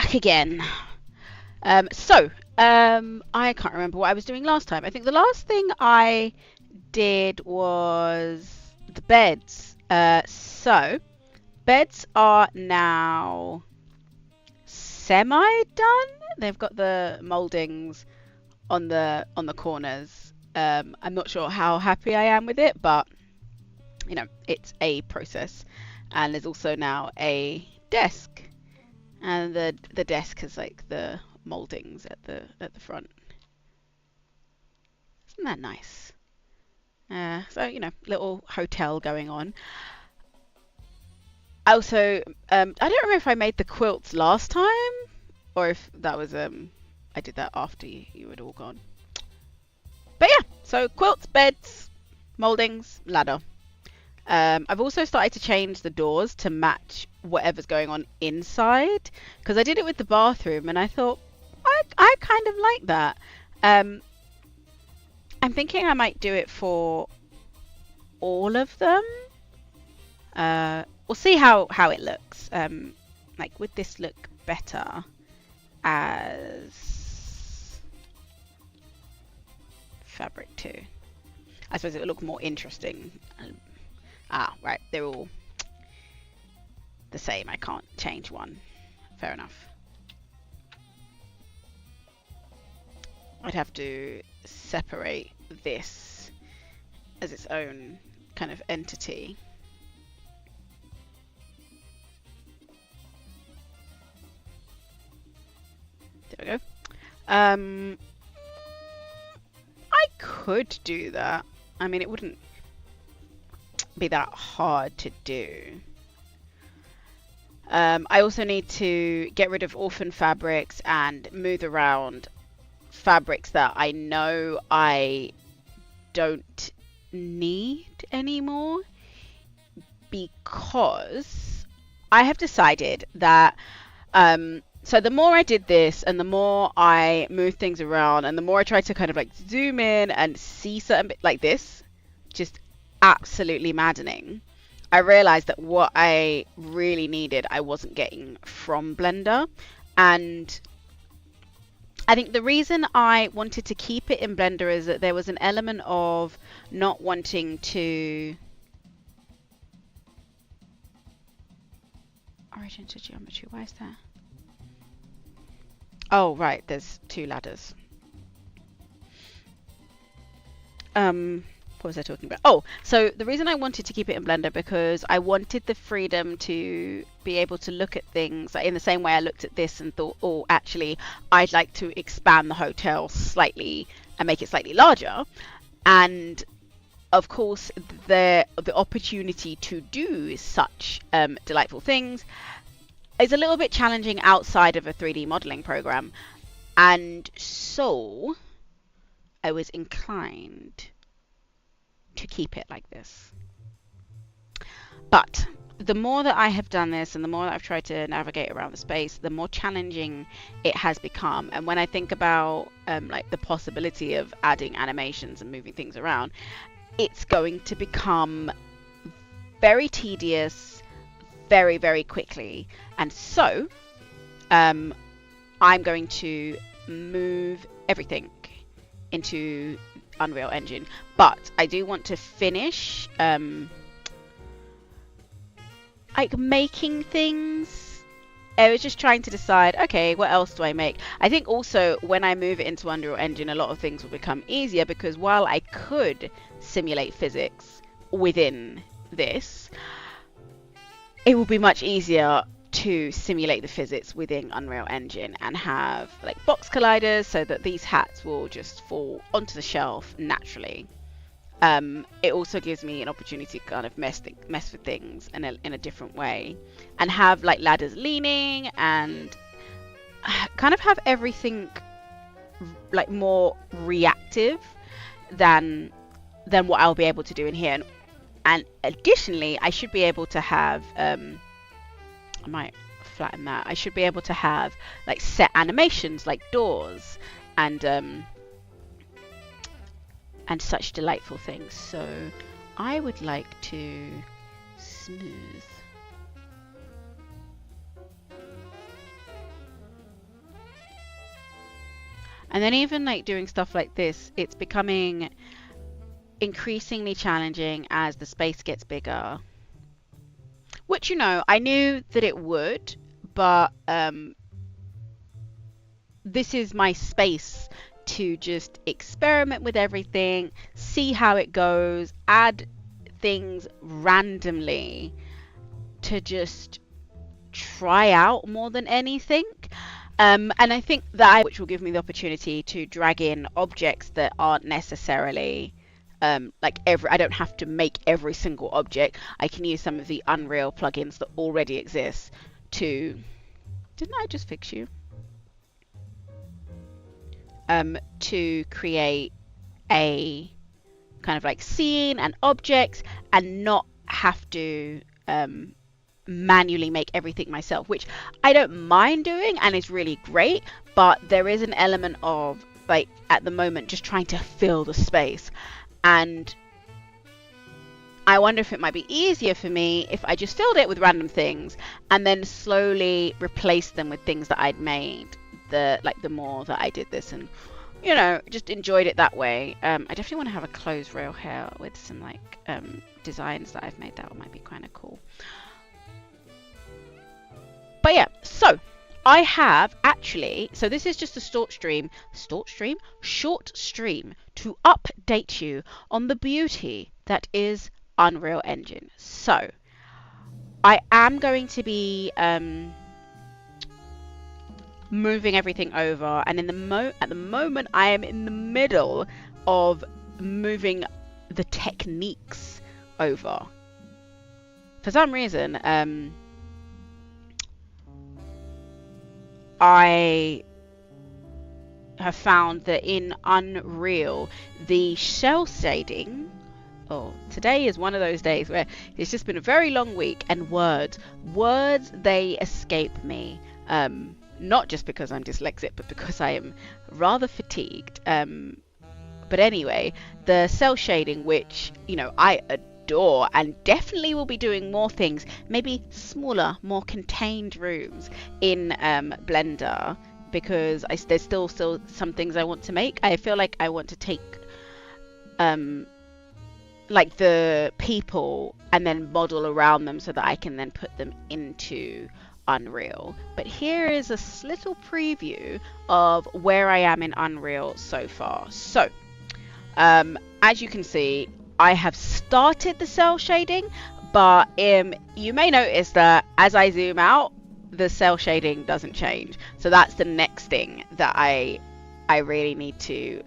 back again. I can't remember what I was doing last time. I think the last thing I did was the beds. Beds are now semi done. They've got the moldings on the corners. I'm not sure how happy I am with it, but it's a process. And there's also now a desk, and the desk has like the moldings at the front. Isn't that nice? Little hotel going on. I also, I don't remember if I made the quilts last time or if that was I did that after you had all gone. But yeah, so quilts, beds, moldings, ladder. I've also started to change the doors to match whatever's going on inside, because I did it with the bathroom and I thought I kind of like that. I'm thinking I might do it for all of them. We'll see how it looks. Like, would this look better as fabric too? I suppose it would look more interesting. Right, they're all the same. I can't change one. Fair enough. I'd have to separate this as its own kind of entity. There we go. I could do that. I mean, it wouldn't be that hard to do. I also need to get rid of orphan fabrics and move around fabrics that I know I don't need anymore, because I have decided that so the more I did this and the more I moved things around and the more I tried to kind of like zoom in and see certain bits like this, just absolutely maddening, I realized that what I really needed I wasn't getting from Blender. And I think the reason I wanted to keep it in Blender is that there was an element of not wanting to origin to geometry. Why is that? Oh, right, there's two ladders. What was I talking about? Oh, so the reason I wanted to keep it in Blender because I wanted the freedom to be able to look at things like in the same way I looked at this and thought, oh, actually, I'd like to expand the hotel slightly and make it slightly larger. And of course, the opportunity to do such delightful things is a little bit challenging outside of a 3D modeling program. And so I was inclined to keep it like this. But the more that I have done this and the more that I've tried to navigate around the space, the more challenging it has become. And when I think about like the possibility of adding animations and moving things around, it's going to become very tedious very, very quickly. And so I'm going to move everything into Unreal Engine, but I do want to finish like making things. I was just trying to decide, okay, what else do I make? I think also when I move it into Unreal Engine, a lot of things will become easier, because while I could simulate physics within this, it will be much easier to simulate the physics within Unreal Engine and have like box colliders so that these hats will just fall onto the shelf naturally. It also gives me an opportunity to kind of mess with things in a different way and have like ladders leaning and kind of have everything like more reactive than what I'll be able to do in here. And additionally, I should be able to have I might flatten that. I should be able to have like set animations like doors and such delightful things. So I would like to smooth And then even like doing stuff like this, it's becoming increasingly challenging as the space gets bigger. Which, you know, I knew that it would, but this is my space to just experiment with everything, see how it goes, add things randomly to just try out more than anything. And I think that which will give me the opportunity to drag in objects that aren't necessarily like I don't have to make every single object. I can use some of the Unreal plugins that already exist to, didn't I just fix you? To create a kind of like scene and objects and not have to manually make everything myself, which I don't mind doing and is really great, but there is an element of like at the moment just trying to fill the space, and I wonder if it might be easier for me if I just filled it with random things and then slowly replaced them with things that I'd made the more that I did this, and you know, just enjoyed it that way. I definitely want to have a closed rail here with some like designs that I've made. That might be kind of cool. But yeah, so I have actually, so this is just a short stream to update you on the beauty that is Unreal Engine. So I am going to be moving everything over, and at the moment I am in the middle of moving the techniques over. For some reason, I have found that in Unreal, the shell shading, today is one of those days where it's just been a very long week, and words, they escape me. Not just because I'm dyslexic, but because I am rather fatigued. But anyway, the cell shading, which, you know, I adore and definitely will be doing more things, maybe smaller, more contained rooms in Blender, because there's still some things I want to make. I feel like I want to take like the people and then model around them so that I can then put them into Unreal. But here is a little preview of where I am in Unreal so far. So as you can see, I have started the cell shading, but you may notice that as I zoom out, the cell shading doesn't change. So that's the next thing that I really need to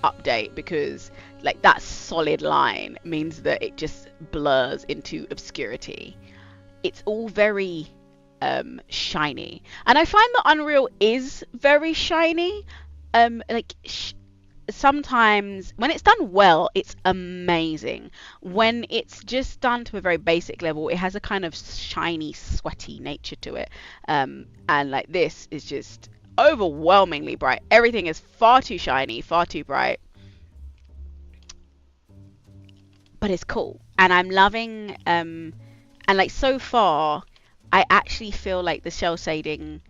update, because like that solid line means that it just blurs into obscurity. It's all very shiny, and I find that Unreal is very shiny. Sometimes when it's done well, it's amazing. When it's just done to a very basic level, it has a kind of shiny, sweaty nature to it. And like this is just overwhelmingly bright. Everything is far too shiny, far too bright. But it's cool, and I'm loving and like so far I actually feel like the shell shading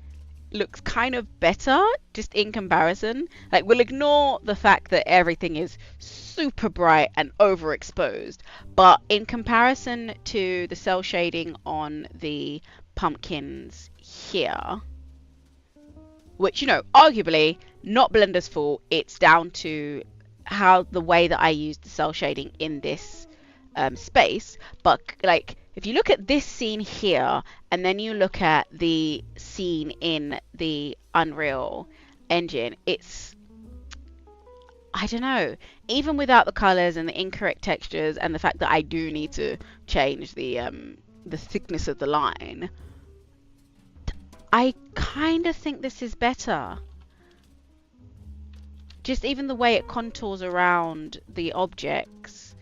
looks kind of better just in comparison. Like, we'll ignore the fact that everything is super bright and overexposed, but in comparison to the cell shading on the pumpkins here, which, you know, arguably not Blender's fault, it's down to how the way that I used the cell shading in this space. But like, if you look at this scene here and then you look at the scene in the Unreal Engine, it's, I don't know, even without the colors and the incorrect textures and the fact that I do need to change the thickness of the line, I kind of think this is better. Just even the way it contours around the objects.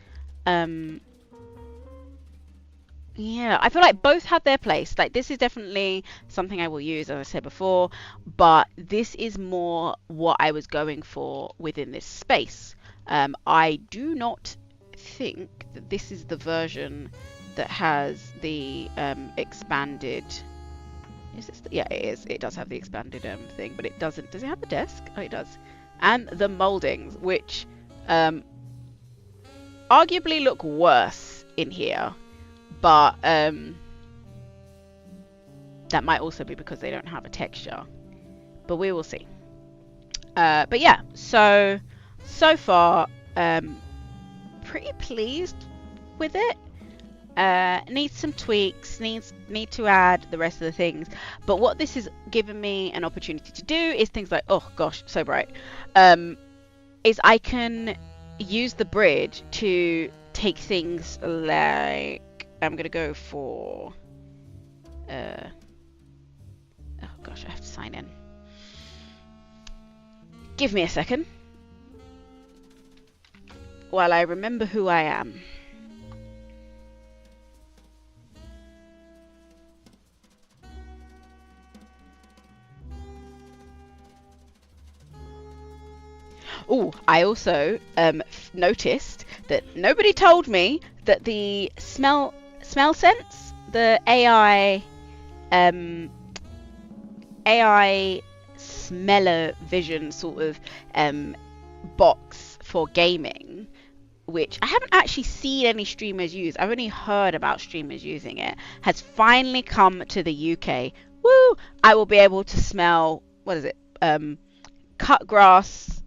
Yeah, I feel like both have their place. Like, this is definitely something I will use, as I said before, but this is more what I was going for within this space. I do not think that this is the version that has the expanded Is this yeah, it is. It does have the expanded thing, but it doesn't. Does it have the desk? Oh, it does. And the moldings, which arguably look worse in here, but that might also be because they don't have a texture. But we will see. But yeah, so far, pretty pleased with it. Needs some tweaks, need to add the rest of the things, but what this has given me an opportunity to do is things like, oh gosh, so bright, is I can use the bridge to take things like, I'm gonna go for oh gosh, I have to sign in. Give me a second while I remember who I am. Oh, I also noticed that nobody told me that the smell sense, the AI smeller vision sort of box for gaming, which I haven't actually seen any streamers use. I've only heard about streamers using it, has finally come to the UK. Woo! I will be able to smell, what is it? Cut grass,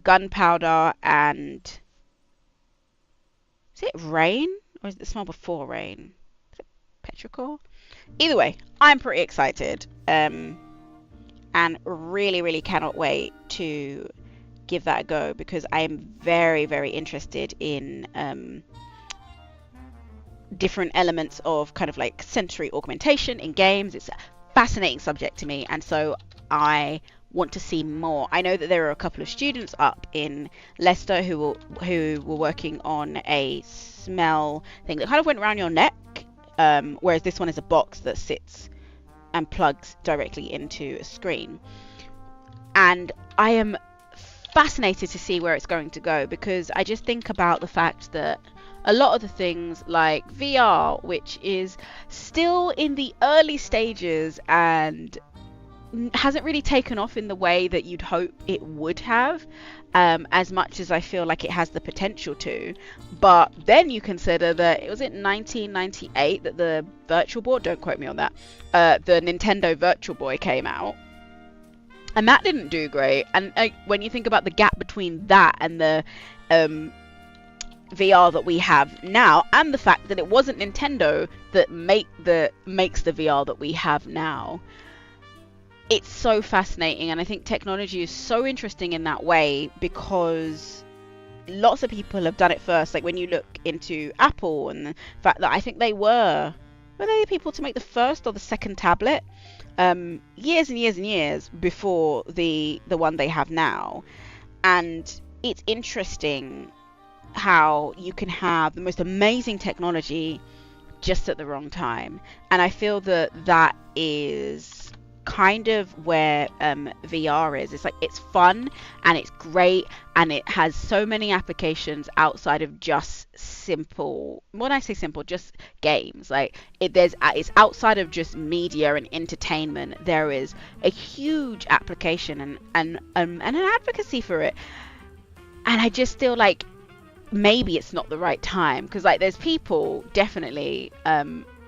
gunpowder, and is it rain, or is it the smell before rain? Is it petrichor? Either way, I'm pretty excited, and really cannot wait to give that a go, because I am very interested in different elements of kind of like sensory augmentation in games. It's a fascinating subject to me, and so I want to see more. I know that there are a couple of students up in Leicester who were working on a smell thing that kind of went around your neck, whereas this one is a box that sits and plugs directly into a screen. And I am fascinated to see where it's going to go, because I just think about the fact that a lot of the things like VR, which is still in the early stages and hasn't really taken off in the way that you'd hope it would have, as much as I feel like it has the potential to. But then you consider that it was in 1998 that the Virtual Boy, don't quote me on that, the Nintendo Virtual Boy came out, and that didn't do great. And when you think about the gap between that and the VR that we have now, and the fact that it wasn't Nintendo that makes the VR that we have now, it's so fascinating. And I think technology is so interesting in that way, because lots of people have done it first. Like when you look into Apple and the fact that I think they were they the people to make the first or the second tablet years and years before the one they have now. And it's interesting how you can have the most amazing technology just at the wrong time. And I feel that that is kind of where VR is. It's like, it's fun and it's great, and it has so many applications outside of just simple, when I say simple, just games. Like it's outside of just media and entertainment. There is a huge application and an advocacy for it. And I just feel like maybe it's not the right time, because like there's people definitely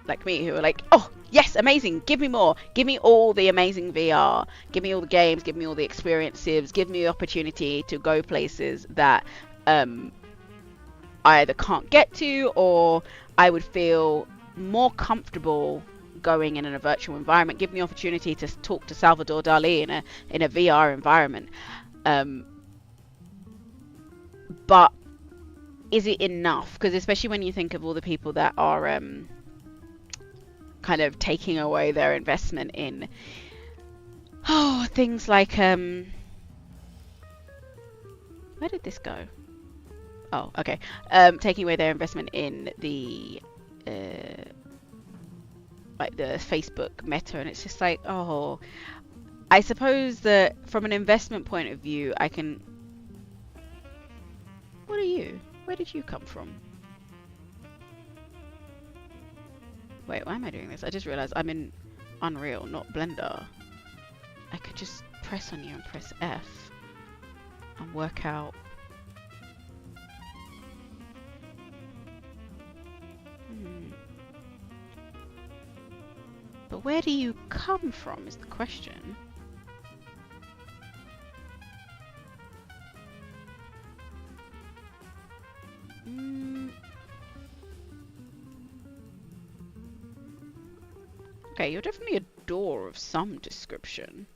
like me who are like, oh yes, amazing, give me more, give me all the amazing VR, give me all the games, give me all the experiences, give me the opportunity to go places that I either can't get to, or I would feel more comfortable going in a virtual environment. Give me the opportunity to talk to Salvador Dali in a VR environment. But is it enough? Because especially when you think of all the people that are kind of taking away their investment in things like where did this go? Oh, okay. Taking away their investment in the like the Facebook Meta, and it's just like, oh, I suppose that from an investment point of view, I can. What are you? Where did you come from? Wait, why am I doing this? I just realized I'm in Unreal, not Blender. I could just press on you and press F and work out. But where do you come from is the question. Okay, you're definitely a door of some description.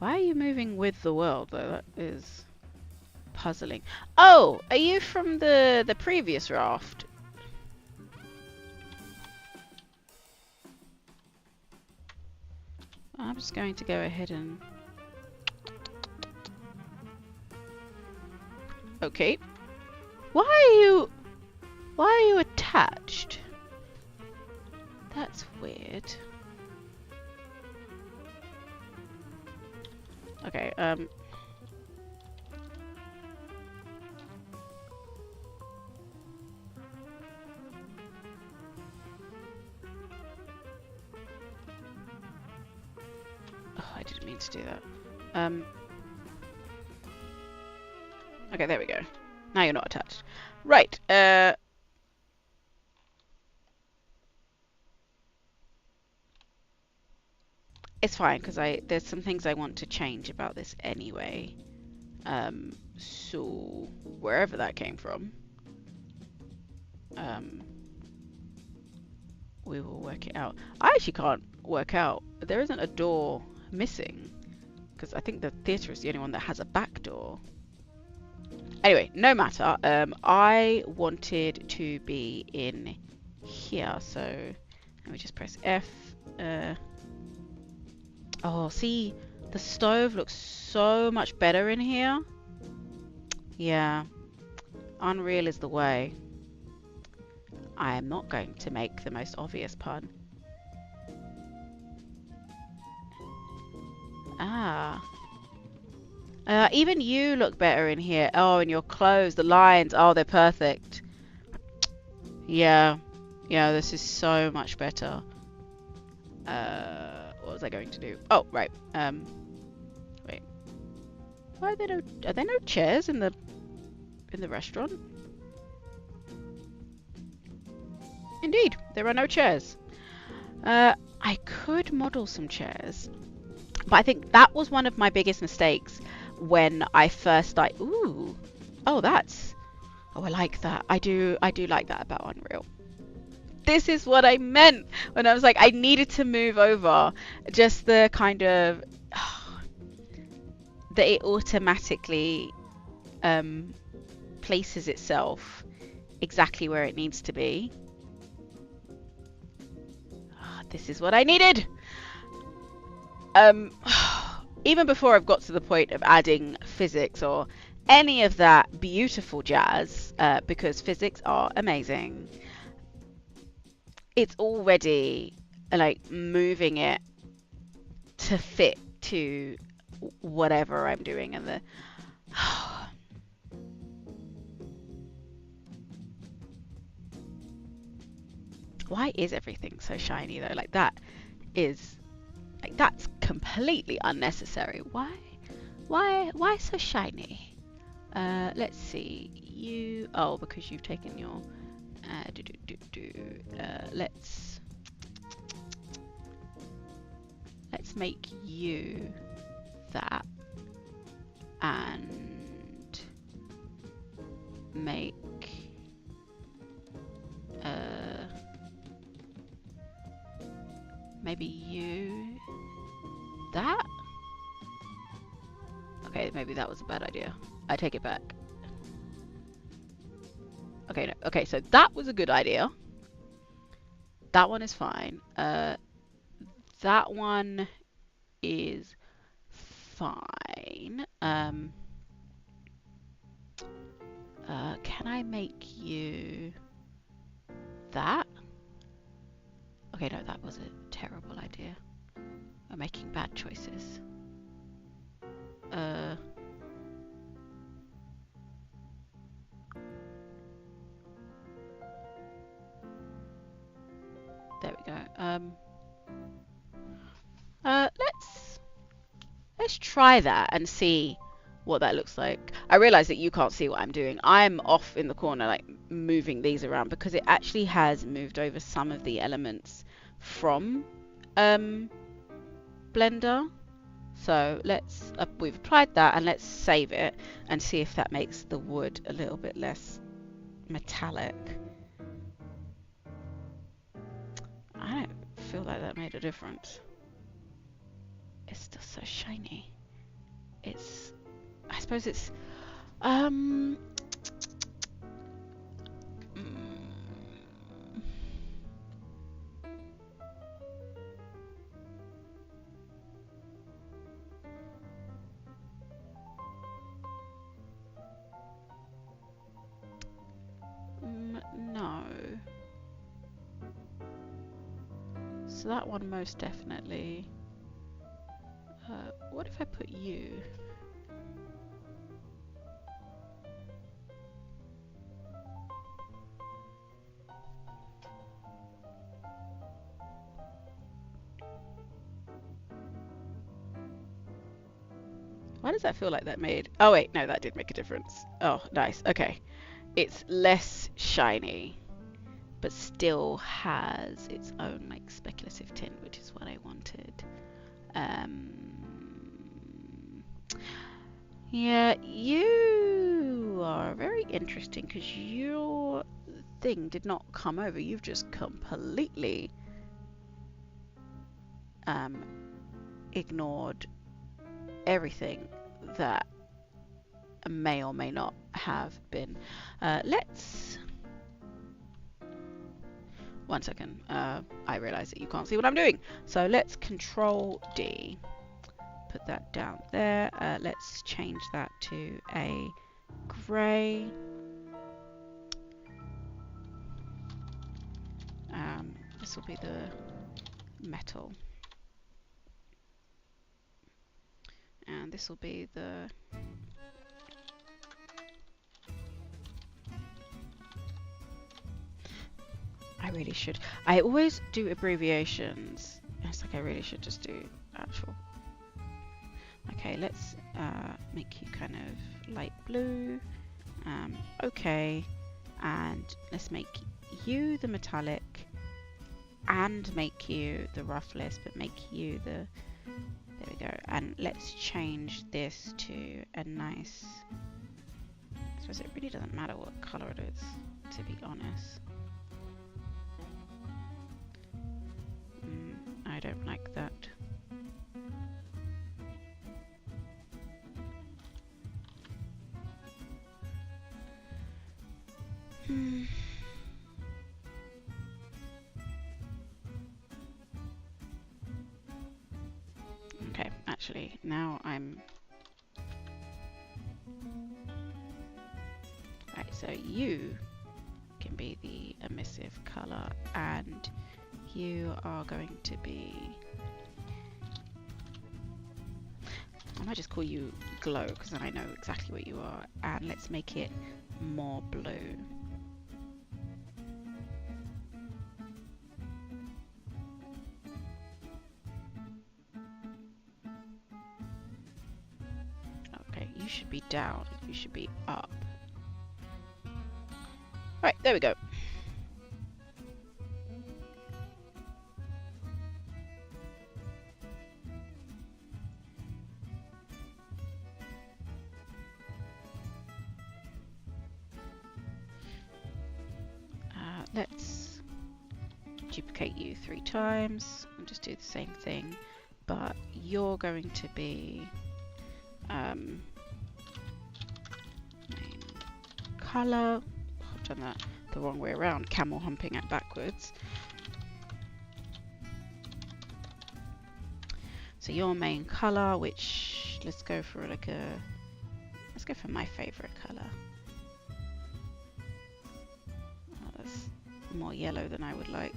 Why are you moving with the world, though? That is puzzling. Oh, are you from the previous raft? I'm just going to go ahead and... Okay. Why are you attached? That's weird. Okay, Oh, I didn't mean to do that. Okay, there we go. Now you're not attached. Right, it's fine, because there's some things I want to change about this anyway. So wherever that came from, we will work it out. I actually can't work out. There isn't a door missing, because I think the theatre is the only one that has a back door. Anyway, no matter. I wanted to be in here, so let me just press F. Oh, see, the stove looks so much better in here. Yeah, Unreal is the way. I am not going to make the most obvious pun. Ah. Even you look better in here. Oh, and your clothes, the lines, oh, they're perfect. Yeah. Yeah, this is so much better. What was I going to do? Oh, right. Wait. Why are there no chairs in the restaurant? Indeed, there are no chairs. I could model some chairs, but I think that was one of my biggest mistakes when I first started. Ooh, oh, oh, I like that. I do like that about Unreal. This is what I meant when I was like, I needed to move over. Just the kind of that it automatically places itself exactly where it needs to be. This is what I needed. Even before I've got to the point of adding physics or any of that beautiful jazz, because physics are amazing. It's already like moving it to fit to whatever I'm doing and the why is everything so shiny though? Like that's completely unnecessary. Why so shiny? Let's see. Oh, because you've taken your let's make you that and make maybe you that. Okay, maybe that was a bad idea. I take it back. Okay, no. Okay, so that was a good idea. That one is fine. That one is fine. Can I make you that? Okay, no, that was a terrible idea. We're making bad choices. Um, let's try that and see what that looks like. I realize that you can't see what I'm doing. I'm off in the corner, like moving these around because it actually has moved over some of the elements from Blender. So let's we've applied that, and let's save it and see if that makes the wood a little bit less metallic. I don't feel like that made a difference. It's still so shiny. It's, I suppose it's no. So that one most definitely. What if I put you? Why does that feel like that made? Oh wait, no, that did make a difference. Oh, nice. Okay. It's less shiny, but still has its own like speculative tint, which is what I wanted. Yeah, you are very interesting because your thing did not come over. You've just completely ignored everything that may or may not have been. Let's. One second. I realize that you can't see what I'm doing. So let's Control D. Put that down there. Let's change that to a grey. This will be the metal. And this will be the I really should. I always do abbreviations. It's like I really should just do actual. Okay, let's make you kind of light blue. Okay, and let's make you the metallic and make you the roughless, but make you the, there we go. And let's change this to a nice, I suppose it really doesn't matter what color it is, to be honest. I don't like that. Okay, actually, now I'm... Right, so you can be the emissive color, and you are going to be... I might just call you glow, because then I know exactly what you are, and let's make it more blue. Okay, you should be down, you should be up. Right, there we go. Let's duplicate you 3 times and just do the same thing, but you're going to be main color. I've done that the wrong way around, camel humping it backwards. So your main color, which let's go for like a, let's go for my favorite color. Oh, that's more yellow than I would like.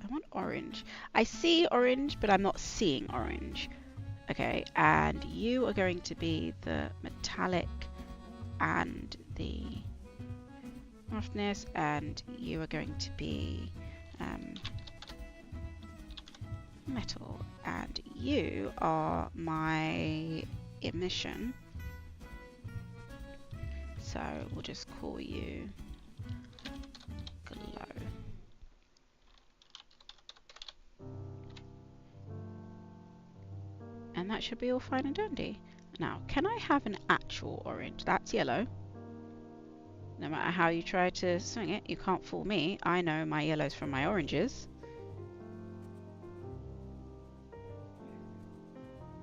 I want orange. I see orange, but I'm not seeing orange. Okay, and you are going to be the metallic and the roughness, and you are going to be metal, and you are my emission. So we'll just call you glow. And that should be all fine and dandy. Now, can I have an actual orange? That's yellow. No matter how you try to swing it, you can't fool me. I know my yellows from my oranges.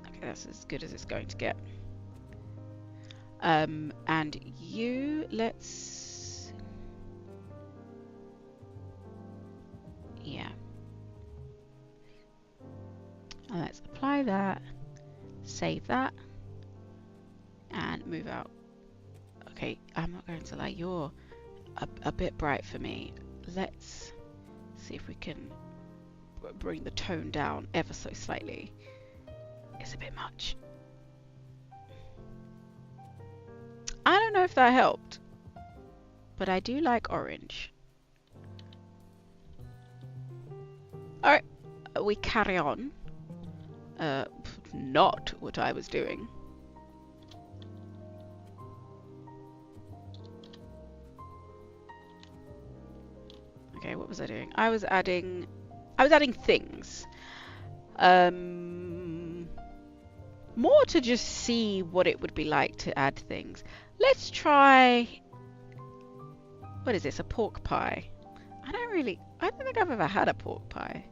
Okay, that's as good as it's going to get. And you, let's... Yeah. And let's apply that, save that, and move out. Okay, I'm not going to lie, you're a bit bright for me. Let's see if we can bring the tone down ever so slightly. It's a bit much. I don't know if that helped, but I do like orange. Alright, we carry on. Not what I was doing. Okay, what was I doing? I was adding things. More to just see what it would be like to add things. Let's try... What is this? A pork pie? I don't think I've ever had a pork pie.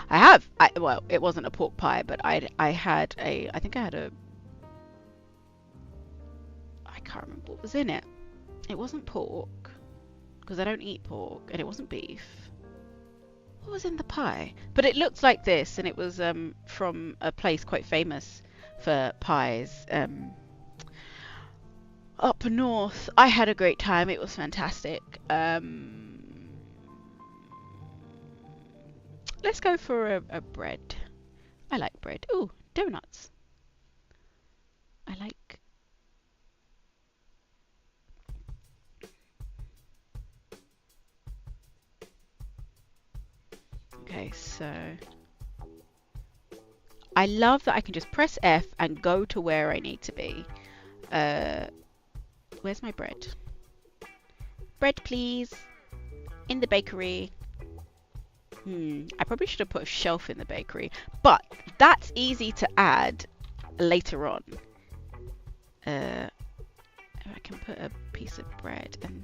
I have. Well, it wasn't a pork pie, but I think I had a... I can't remember what was in it. It wasn't pork, because I don't eat pork, and it wasn't beef. What was in the pie? But it looked like this, and it was from a place quite famous for pies up north. I had a great time. It was fantastic. Let's go for a bread. I like bread. Ooh, donuts. I like... Okay, so... I love that I can just press F and go to where I need to be. Where's my bread? Bread, please. In the bakery. I probably should have put a shelf in the bakery, but that's easy to add later on. I can put a piece of bread and...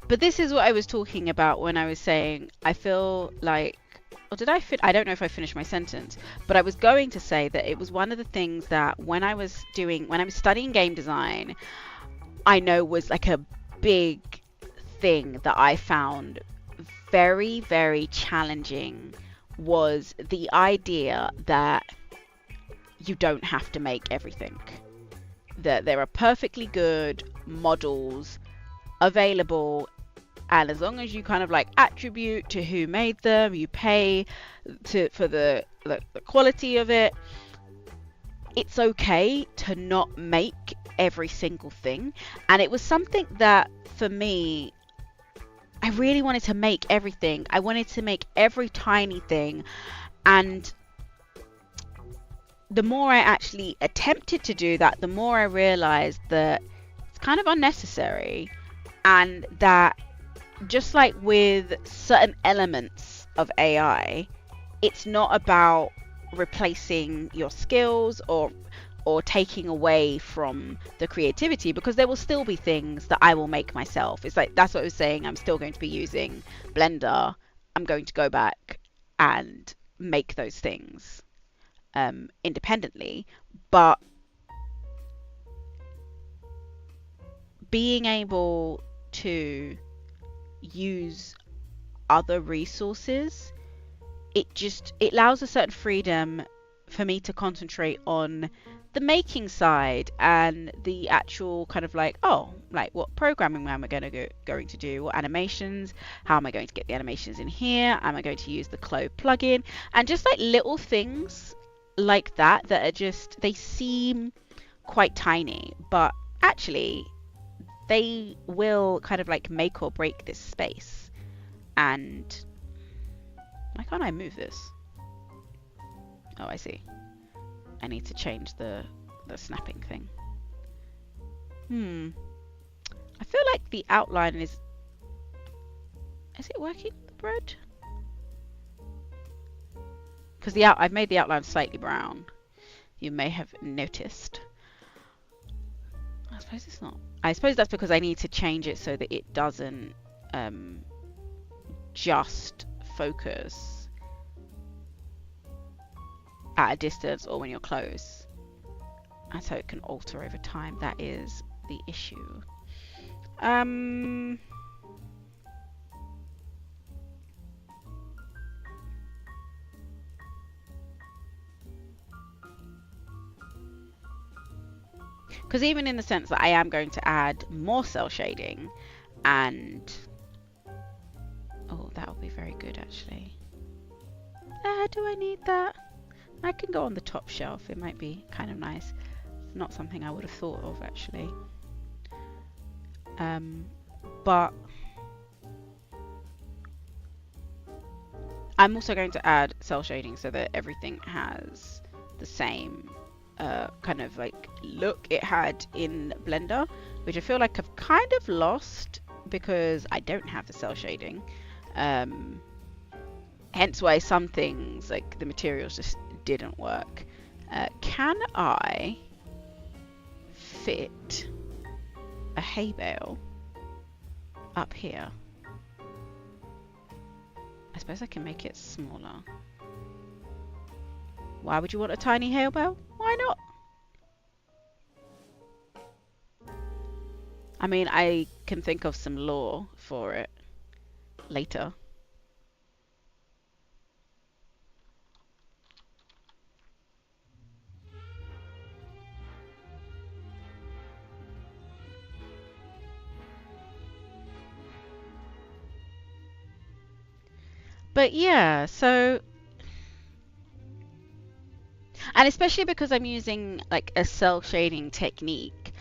But this is what I was talking about when I was saying I feel like... Or did I fit? I don't know if I finished my sentence, but I was going to say that it was one of the things that when I was studying game design, I know was like a big thing that I found very, very challenging, was the idea that you don't have to make everything. That there are perfectly good models available, and as long as you kind of like attribute to who made them, you pay for the quality of it, it's okay to not make every single thing. And it was something that for me, I really wanted to make everything. I wanted to make every tiny thing, and the more I actually attempted to do that, the more I realized that it's kind of unnecessary, and that just like with certain elements of AI, it's not about replacing your skills or taking away from the creativity, because there will still be things that I will make myself. It's like, that's what I was saying, I'm still going to be using Blender. I'm going to go back and make those things independently, but being able to use other resources, it allows a certain freedom for me to concentrate on the making side and the actual kind of like, what programming am I going to do, what animations, how am I going to get the animations in here, am I going to use the Clove plugin, and just like little things like that are just, they seem quite tiny, but actually they will kind of like make or break this space. And why can't I move this? Oh, I see. I need to change the snapping thing. I feel like the outline is it working, the bread? Because I've made the outline slightly brown. You may have noticed. I suppose it's not. I suppose that's because I need to change it so that it doesn't just focus at a distance or when you're close. And so it can alter over time. That is the issue. Because even in the sense that I am going to add more cell shading, and oh, that will be very good actually. Do I need that? I can go on the top shelf. It might be kind of nice. It's not something I would have thought of actually. But I'm also going to add cell shading so that everything has the same kind of like look it had in Blender, which I feel like I've kind of lost because I don't have the cell shading. Hence why some things like the materials just didn't work. Can I fit a hay bale up here? I suppose I can make it smaller. Why would you want a tiny hay bale? Why not? I mean, I can think of some lore for it later. But yeah, so, and especially because I'm using like a cell shading technique,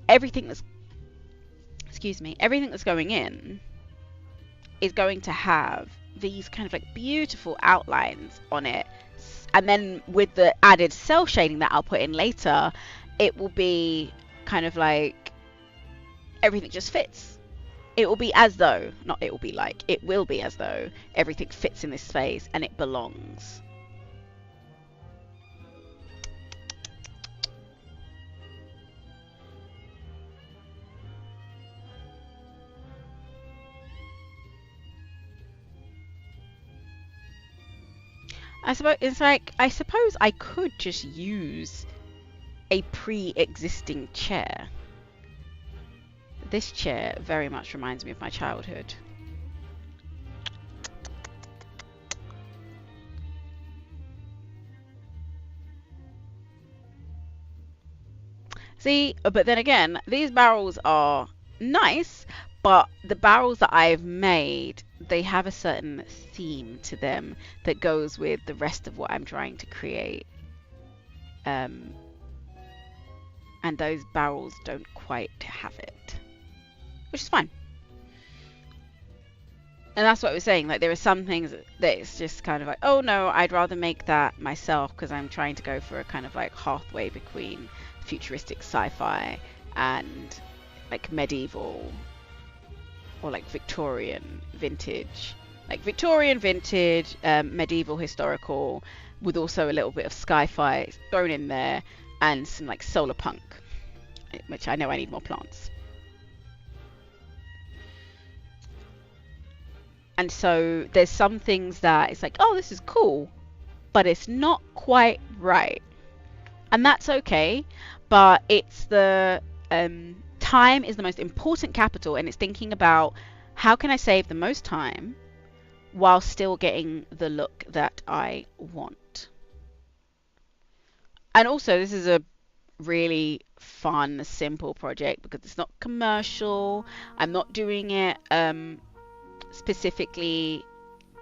everything that's going in is going to have these kind of like beautiful outlines on it. And then with the added cell shading that I'll put in later, it will be kind of like everything just fits. It will be as though, not it will be like, it will be as though everything fits in this space and it belongs. I suppose I could just use a pre-existing chair. This chair very much reminds me of my childhood. See, but then again, these barrels are nice, but the barrels that I've made, they have a certain theme to them that goes with the rest of what I'm trying to create. And those barrels don't quite have it, which is fine. And that's what I was saying, like there are some things that it's just kind of like, oh no, I'd rather make that myself because I'm trying to go for a kind of like halfway between futuristic sci-fi and like medieval or like Victorian vintage, medieval historical with also a little bit of sci-fi thrown in there and some like solar punk, which I know I need more plants. And so there's some things that it's like, oh, this is cool, but it's not quite right. And that's okay, but it's the time is the most important capital, and it's thinking about how can I save the most time while still getting the look that I want. And also this is a really fun, simple project because it's not commercial. I'm not doing it specifically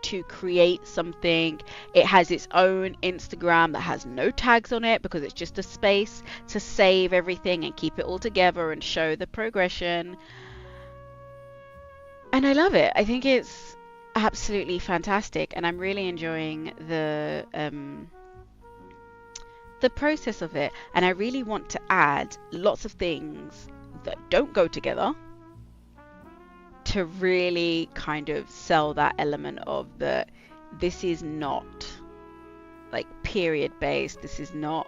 to create something. It has its own Instagram that has no tags on it because it's just a space to save everything and keep it all together and show the progression. And I love it. I think it's absolutely fantastic, and I'm really enjoying the process of it. And I really want to add lots of things that don't go together to really kind of sell that element of the this is not like period based. This is not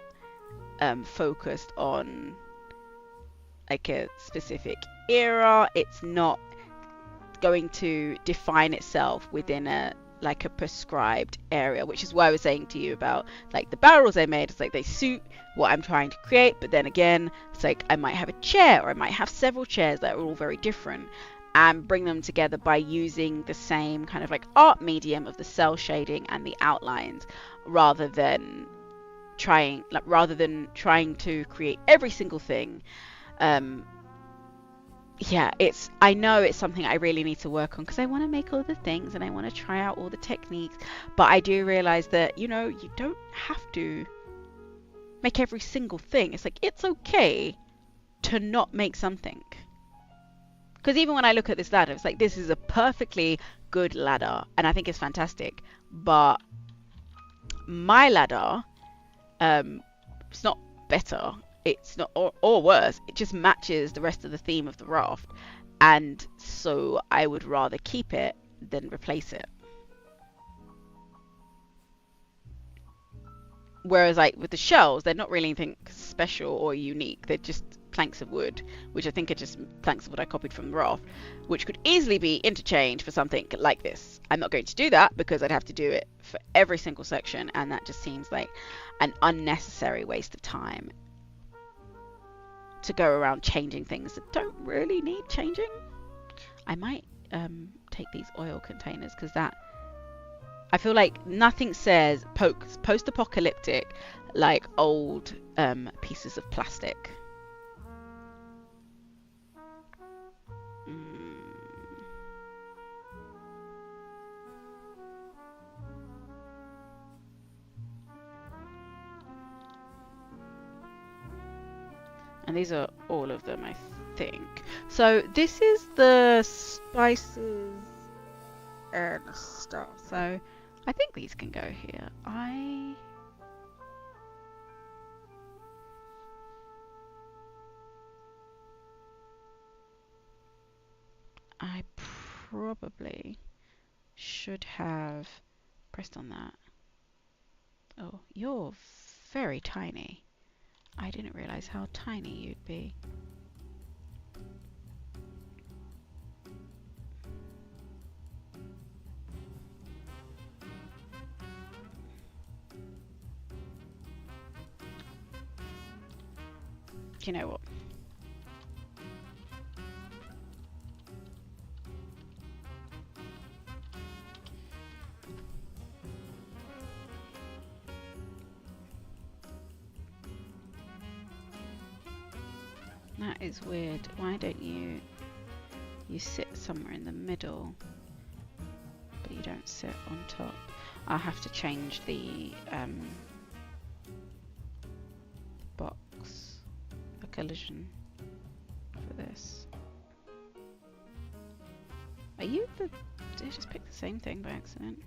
focused on like a specific era. It's not going to define itself within a like a prescribed area, which is why I was saying to you about like the barrels I made. It's like they suit what I'm trying to create, but then again, it's like I might have a chair or I might have several chairs that are all very different, and bring them together by using the same kind of like art medium of the cell shading and the outlines, rather than trying to create every single thing. um yeah, I know it's something I really need to work on because I want to make all the things and I want to try out all the techniques, but I do realize that, you know, you don't have to make every single thing. It's like it's okay to not make something. Because even when I look at this ladder, it's like this is a perfectly good ladder and I think it's fantastic, but my ladder, it's not better, it's not, or worse, it just matches the rest of the theme of the raft, and so I would rather keep it than replace it. Whereas like with the shells, they're not really anything special or unique, they're just planks of wood, which I think are just planks of wood I copied from the raft, which could easily be interchanged for something like this. I'm not going to do that because I'd have to do it for every single section, and that just seems like an unnecessary waste of time to go around changing things that don't really need changing. I might take these oil containers because that, I feel like nothing says post-apocalyptic like old pieces of plastic. And these are all of them, I think. So this is the spices and stuff. So I think these can go here. I probably should have pressed on that. Oh, you're very tiny. I didn't realize how tiny you'd be. Do you know what? That is weird. Why don't you sit somewhere in the middle, but you don't sit on top? I'll have to change the box, a collision for this. Are you the... Did I just pick the same thing by accident?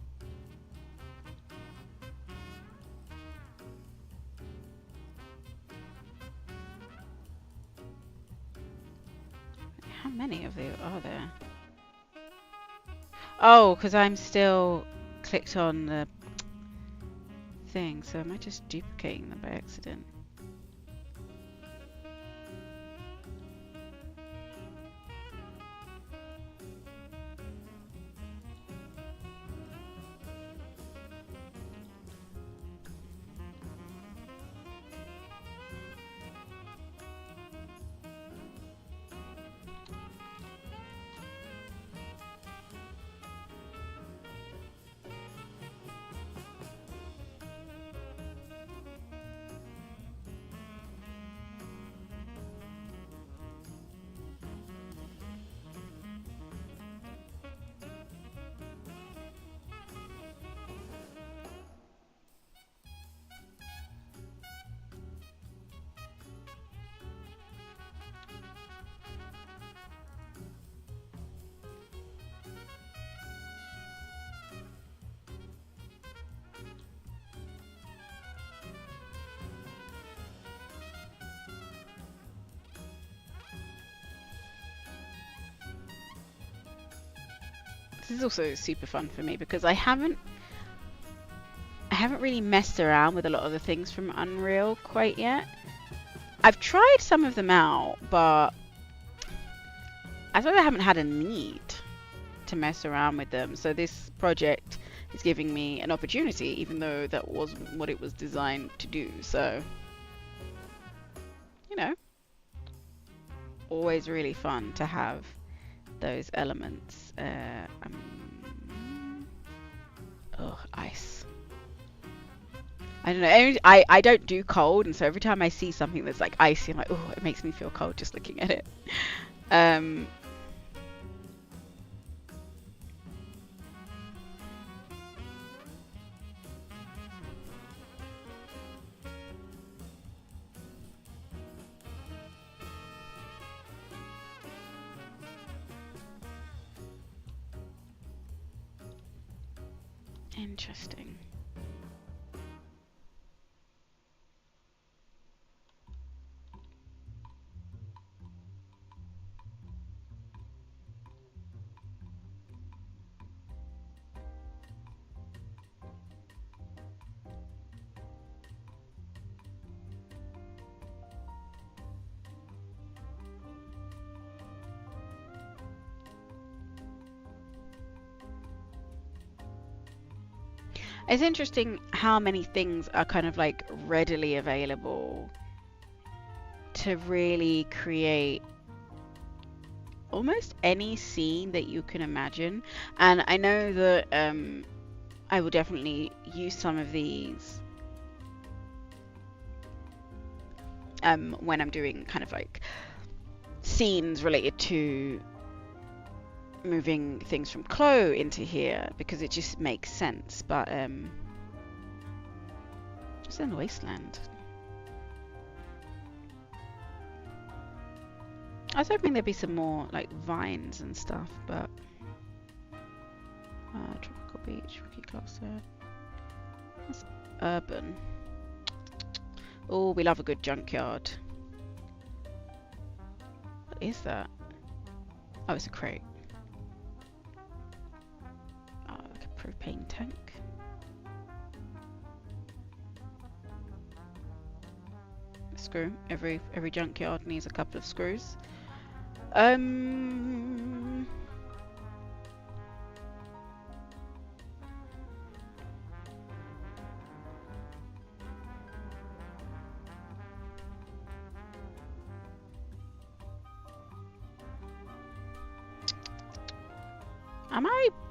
How many of you are there? Oh, because I'm still clicked on the thing, so am I just duplicating them by accident? This is also super fun for me because I haven't really messed around with a lot of the things from Unreal quite yet. I've tried some of them out, but I thought I haven't had a need to mess around with them. So this project is giving me an opportunity, even though that wasn't what it was designed to do. So, you know, always really fun to have those elements. Oh, ice. I don't know. I don't do cold, and so every time I see something that's like icy, I'm like, oh, it makes me feel cold just looking at it. Interesting. It's interesting how many things are kind of like readily available to really create almost any scene that you can imagine. And I know that I will definitely use some of these when I'm doing kind of like scenes related to moving things from Chloe into here, because it just makes sense. But it's in the wasteland. I was hoping there'd be some more like vines and stuff, but tropical beach, Ricky Clark said. That's urban. Oh, we love a good junkyard. What is that? Oh, it's a crate. Oh, like a propane tank. A screw. Every junkyard needs a couple of screws.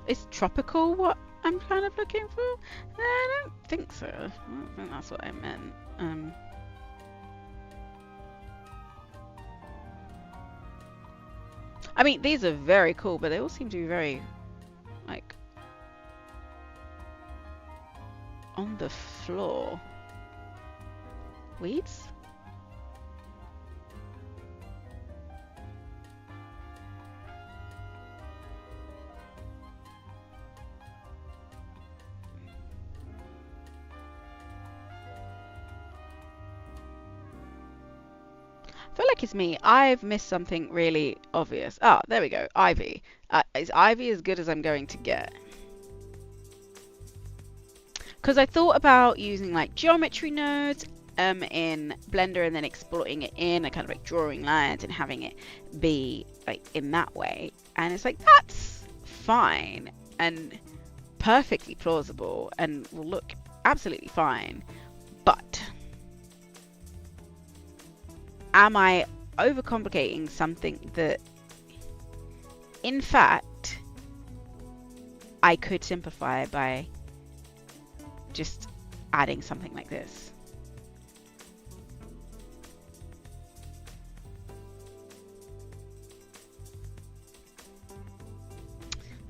Is tropical what I'm kind of looking for? I don't think so. I don't think that's what I meant. I mean, these are very cool, but they all seem to be very, like, on the floor. Weeds? I feel like it's me. I've missed something really obvious. Ah, there we go. Ivy. Is Ivy as good as I'm going to get? Because I thought about using like geometry nodes in Blender and then exploiting it in a kind of like drawing lines and having it be like in that way. And it's like, that's fine and perfectly plausible and will look absolutely fine. But am I overcomplicating something that, in fact, I could simplify by just adding something like this?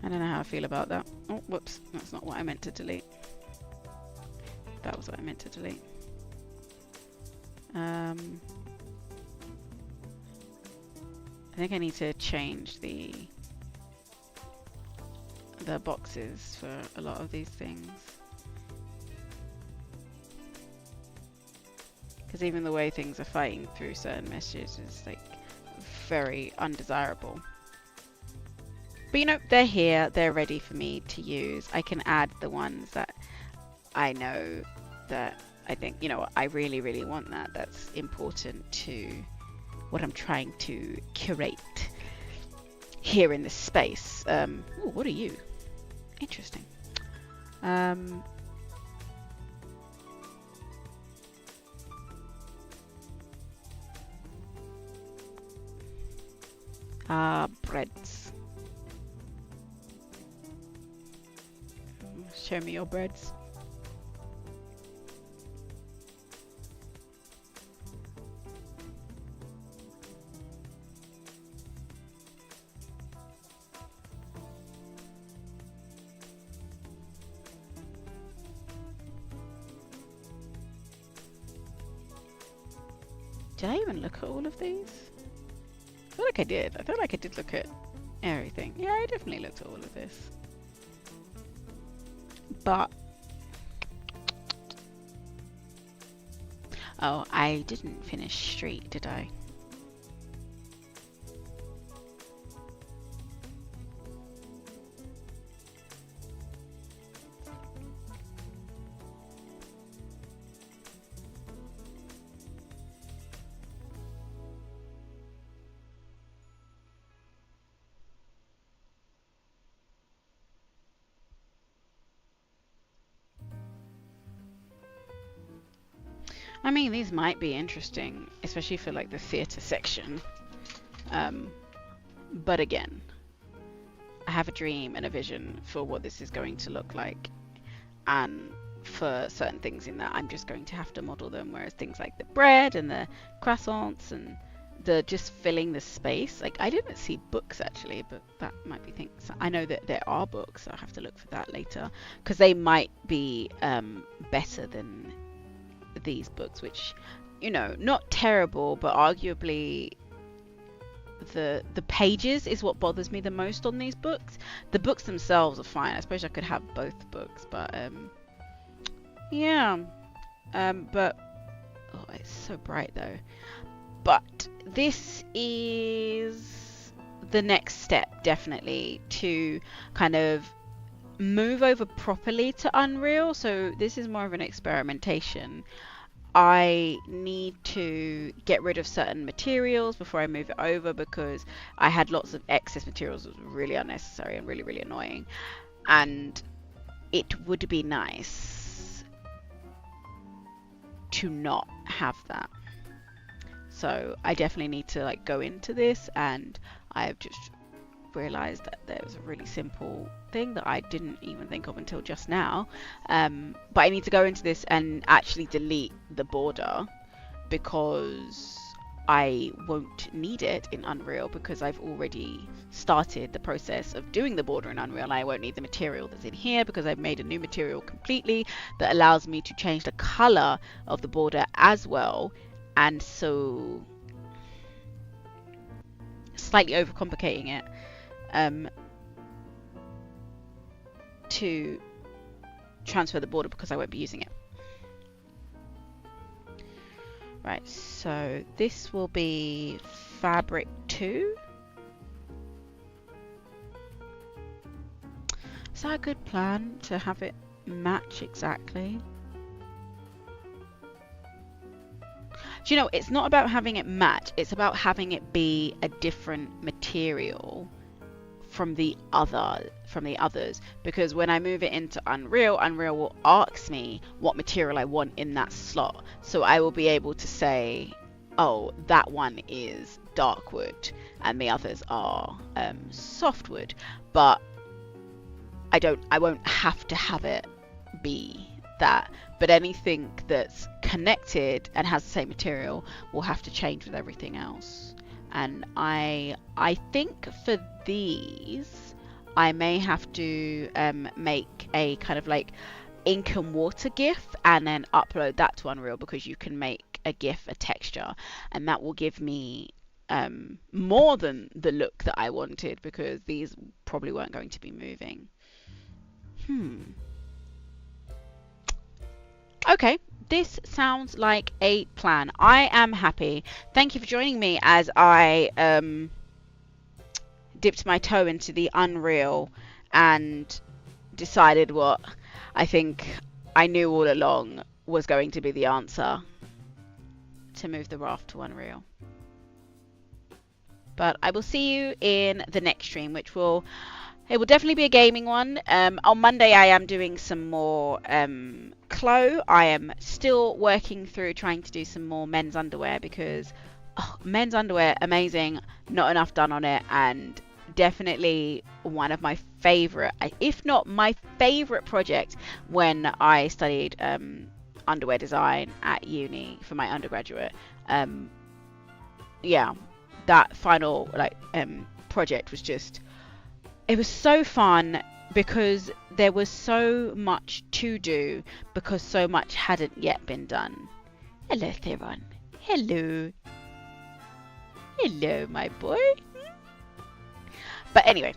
I don't know how I feel about that. Oh, whoops. That's not what I meant to delete. That was what I meant to delete. I think I need to change the boxes for a lot of these things, because even the way things are fighting through certain messages is like very undesirable. But you know, they're here, they're ready for me to use. I can add the ones that I know that I think, you know, I really, really want that. That's important to what I'm trying to curate here in this space. Ooh, what are you? Interesting. Breads. Show me your breads. Did I even look at all of these? I feel like I did. I feel like I did look at everything. Yeah, I definitely looked at all of this. But oh, I didn't finish street, did I? I mean, these might be interesting, especially for like the theatre section. But again, I have a dream and a vision for what this is going to look like. And for certain things in that, I'm just going to have to model them. Whereas things like the bread and the croissants and the just filling the space. Like, I didn't see books actually, but that might be things. I know that there are books. I'll have to look for that later. Because they might be better than these books, which, you know, not terrible, but arguably the pages is what bothers me the most on these books. The books themselves are fine. I suppose I could have both books, but yeah, but oh, it's so bright though. But this is the next step, definitely, to kind of move over properly to Unreal. So this is more of an experimentation. I need to get rid of certain materials before I move it over, because I had lots of excess materials that was really unnecessary and really, really annoying. And it would be nice to not have that. So I definitely need to like go into this, and I've just realized that there was a really simple thing that I didn't even think of until just now, but I need to go into this and actually delete the border, because I won't need it in Unreal, because I've already started the process of doing the border in Unreal, and I won't need the material that's in here because I've made a new material completely that allows me to change the color of the border as well. And so slightly overcomplicating it to transfer the border, because I won't be using it. Right, so this will be fabric 2. Is that a good plan, to have it match exactly? Do you know, it's not about having it match, it's about having it be a different material from the others, because when I move it into Unreal will ask me what material I want in that slot. So I will be able to say, oh, that one is dark wood and the others are softwood, but I won't have to have it be that. But anything that's connected and has the same material will have to change with everything else. And I think for these I may have to make a kind of like ink and water GIF and then upload that to Unreal, because you can make a GIF a texture, and that will give me more than the look that I wanted, because these probably weren't going to be moving. Okay, this sounds like a plan. I am happy. Thank you for joining me as I dipped my toe into the Unreal and decided what I think I knew all along was going to be the answer, to move the Raft to Unreal. But I will see you in the next stream, which will definitely be a gaming one. On Monday I am doing some more Chloe. I am still working through trying to do some more men's underwear, because men's underwear, amazing, not enough done on it, and definitely one of my favorite, if not my favorite project when I studied underwear design at uni for my undergraduate. Yeah, that final project was just, it was so fun, because there was so much to do, because so much hadn't yet been done. Hello, Theron. Hello. Hello, my boy. But anyway,